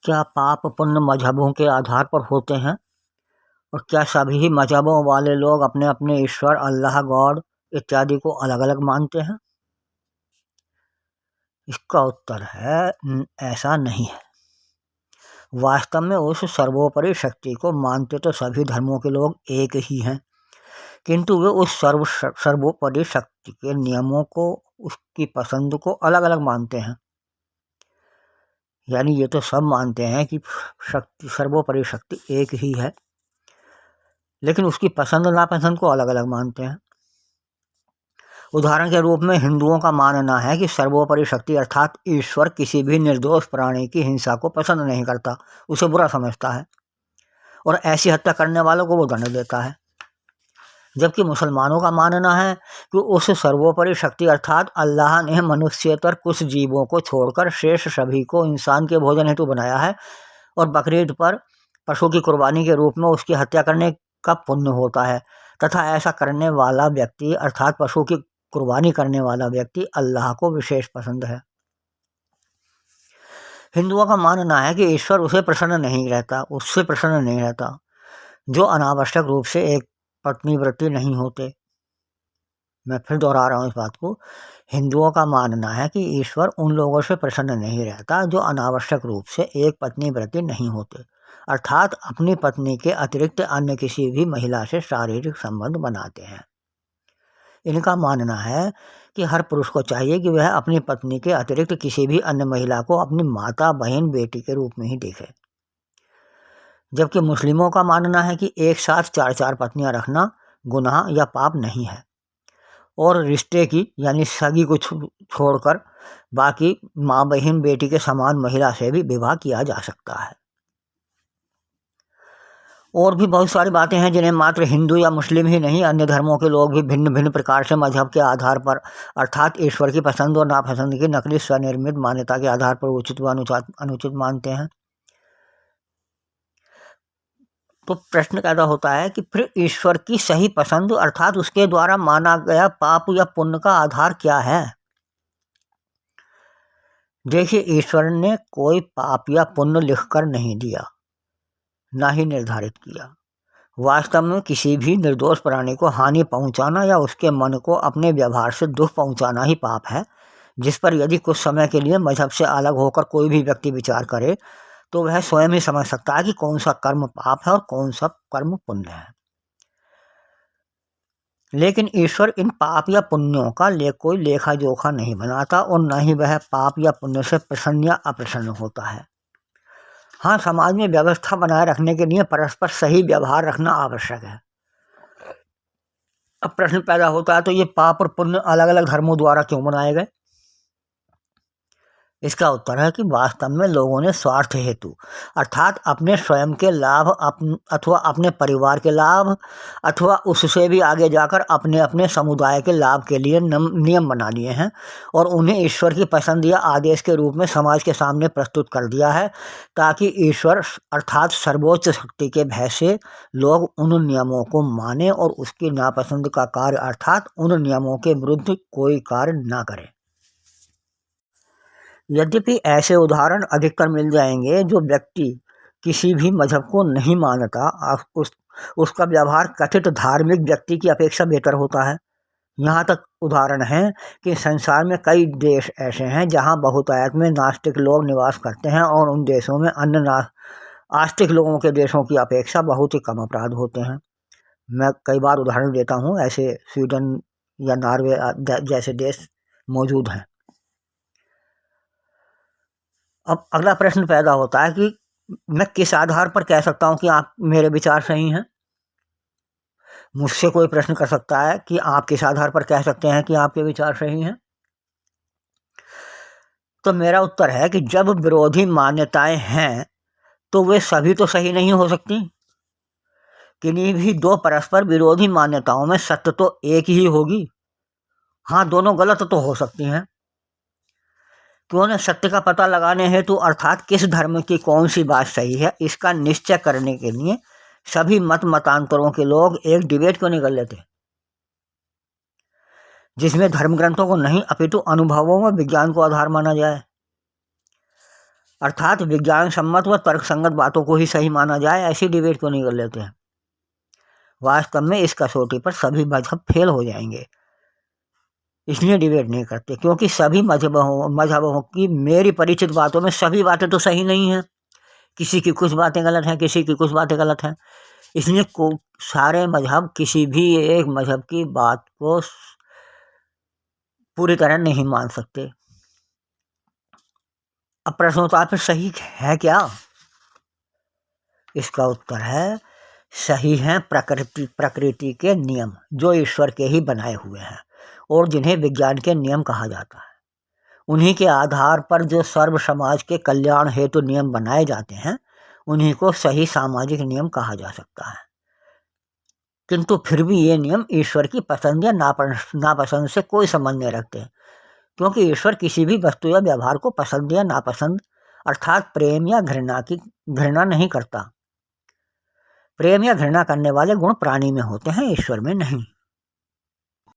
क्या पाप पुण्य मजहबों के आधार पर होते हैं और क्या सभी मजहबों वाले लोग अपने अपने ईश्वर अल्लाह गॉड इत्यादि को अलग अलग मानते हैं? इसका उत्तर है ऐसा नहीं है। वास्तव में उस सर्वोपरि शक्ति को मानते तो सभी धर्मों के लोग एक ही हैं, किंतु वे उस सर्वोपरि शक्ति के नियमों को, उसकी पसंद को अलग अलग मानते हैं। यानी ये तो सब मानते हैं कि शक्ति, सर्वोपरि शक्ति एक ही है, लेकिन उसकी पसंद नापसंद को अलग अलग मानते हैं। उदाहरण के रूप में हिंदुओं का मानना है कि सर्वोपरि शक्ति अर्थात ईश्वर किसी भी निर्दोष प्राणी की हिंसा को पसंद नहीं करता, उसे बुरा समझता है और ऐसी हत्या करने वालों को वो दंड देता है। जबकि मुसलमानों का मानना है कि उस सर्वोपरि शक्ति अर्थात अल्लाह ने मनुष्यतर कुछ जीवों को छोड़कर शेष सभी को इंसान के भोजन हेतु बनाया है और बकरीद पर पशु की कुर्बानी के रूप में उसकी हत्या करने का पुण्य होता है तथा ऐसा करने वाला व्यक्ति अर्थात पशु की कुर्बानी करने वाला व्यक्ति अल्लाह को विशेष पसंद है। हिंदुओं का मानना है कि ईश्वर उससे प्रसन्न नहीं रहता जो अनावश्यक रूप से एक पत्नीव्रती नहीं होते। मैं फिर दोहरा रहा हूँ इस बात को। हिंदुओं का मानना है कि ईश्वर उन लोगों से प्रसन्न नहीं रहता जो अनावश्यक रूप से एक पत्नीव्रती नहीं होते, अर्थात अपनी पत्नी के अतिरिक्त अन्य किसी भी महिला से शारीरिक संबंध बनाते हैं। इनका मानना है कि हर पुरुष को चाहिए कि वह अपनी पत्नी के अतिरिक्त किसी भी अन्य महिला को अपनी माता, बहन, बेटी के रूप में ही देखे। जबकि मुस्लिमों का मानना है कि एक साथ 4 पत्नियां रखना गुनाह या पाप नहीं है और रिश्ते की यानी सगी को छोड़कर बाकी माँ, बहन, बेटी के समान महिला से भी विवाह किया जा सकता है। और भी बहुत सारी बातें हैं जिन्हें मात्र हिंदू या मुस्लिम ही नहीं, अन्य धर्मों के लोग भी भिन्न भिन्न प्रकार से मजहब के आधार पर अर्थात ईश्वर की पसंद और नापसंद की नकली स्वनिर्मित मान्यता के आधार पर उचित व अनुचित मानते हैं। तो प्रश्न पैदा होता है कि फिर ईश्वर की सही पसंद अर्थात उसके द्वारा माना गया पाप या पुण्य का आधार क्या है? देखिए, ईश्वर ने कोई पाप या पुण्य लिखकर नहीं दिया, ना ही निर्धारित किया। वास्तव में किसी भी निर्दोष प्राणी को हानि पहुंचाना या उसके मन को अपने व्यवहार से दुख पहुंचाना ही पाप है, जिस पर यदि कुछ समय के लिए मजहब से अलग होकर कोई भी व्यक्ति विचार करे तो वह स्वयं ही समझ सकता है कि कौन सा कर्म पाप है और कौन सा कर्म पुण्य है। लेकिन ईश्वर इन पाप या पुण्यों का कोई लेखा जोखा नहीं बनाता और न ही वह पाप या पुण्य से प्रसन्न या अप्रसन्न होता है। हाँ, समाज में व्यवस्था बनाए रखने के लिए परस्पर सही व्यवहार रखना आवश्यक है। अब प्रश्न पैदा होता है तो ये पाप और पुण्य अलग अलग धर्मों द्वारा क्यों बनाए गए? इसका उत्तर है कि वास्तव में लोगों ने स्वार्थ हेतु अर्थात अपने स्वयं के लाभ अथवा अपने परिवार के लाभ अथवा उससे भी आगे जाकर अपने अपने समुदाय के लाभ के लिए नियम बना लिए हैं और उन्हें ईश्वर की पसंद या आदेश के रूप में समाज के सामने प्रस्तुत कर दिया है ताकि ईश्वर अर्थात सर्वोच्च शक्ति के भय से लोग उन नियमों को माने और उसकी नापसंद का कार्य अर्थात उन नियमों के विरुद्ध कोई कार्य ना करें। यद्यपि ऐसे उदाहरण अधिकतर मिल जाएंगे जो व्यक्ति किसी भी मजहब को नहीं मानता, उसका व्यवहार कथित धार्मिक व्यक्ति की अपेक्षा बेहतर होता है। यहाँ तक उदाहरण है कि संसार में कई देश ऐसे हैं जहाँ बहुतायत में नास्तिक लोग निवास करते हैं और उन देशों में अन्य आस्तिक लोगों के देशों की अपेक्षा बहुत ही कम अपराध होते हैं। मैं कई बार उदाहरण देता हूँ, ऐसे स्वीडन या नॉर्वे जैसे देश मौजूद हैं। अब अगला प्रश्न पैदा होता है कि मैं किस आधार पर कह सकता हूं कि आप मेरे विचार सही हैं? मुझसे कोई प्रश्न कर सकता है कि आप किस आधार पर कह सकते हैं कि आपके विचार सही हैं? तो मेरा उत्तर है कि जब विरोधी मान्यताएं हैं तो वे सभी तो सही नहीं हो सकती। किन्हीं भी दो परस्पर विरोधी मान्यताओं में सत्य तो एक ही होगी। हाँ, दोनों गलत तो हो सकती हैं। तो उन्हें सत्य का पता लगाने हेतु अर्थात किस धर्म की कौन सी बात सही है इसका निश्चय करने के लिए सभी मतांतरों के लोग एक डिबेट क्यों नहीं कर लेते, जिसमें धर्म ग्रंथों को नहीं अपितु अनुभवों व विज्ञान को आधार माना जाए। अर्थात विज्ञान सम्मत व तर्कसंगत बातों को ही सही माना जाए, ऐसी डिबेट क्यों नहीं कर लेते हैं। वास्तव में इस कसौटी पर सभी मजहब फेल हो जाएंगे, इसलिए डिबेट नहीं करते, क्योंकि सभी मजहबों की मेरी परिचित बातों में सभी बातें तो सही नहीं हैं। किसी की कुछ बातें गलत हैं, किसी की कुछ बातें गलत हैं। इसलिए सारे मजहब किसी भी एक मजहब की बात को पूरी तरह नहीं मान सकते। अब प्रश्न होता है फिर सही है क्या? इसका उत्तर है सही हैं प्रकृति के नियम, जो ईश्वर के ही बनाए हुए हैं और जिन्हें विज्ञान के नियम कहा जाता है। उन्हीं के आधार पर जो सर्व समाज के कल्याण हेतु नियम बनाए जाते हैं, उन्हीं को सही सामाजिक नियम कहा जा सकता है। किंतु फिर भी ये नियम ईश्वर की पसंद या नापसंद से कोई संबंध नहीं रखते, क्योंकि ईश्वर किसी भी वस्तु या व्यवहार को पसंद या नापसंद अर्थात प्रेम या घृणा नहीं करता। प्रेम या घृणा करने वाले गुण प्राणी में होते हैं, ईश्वर में नहीं।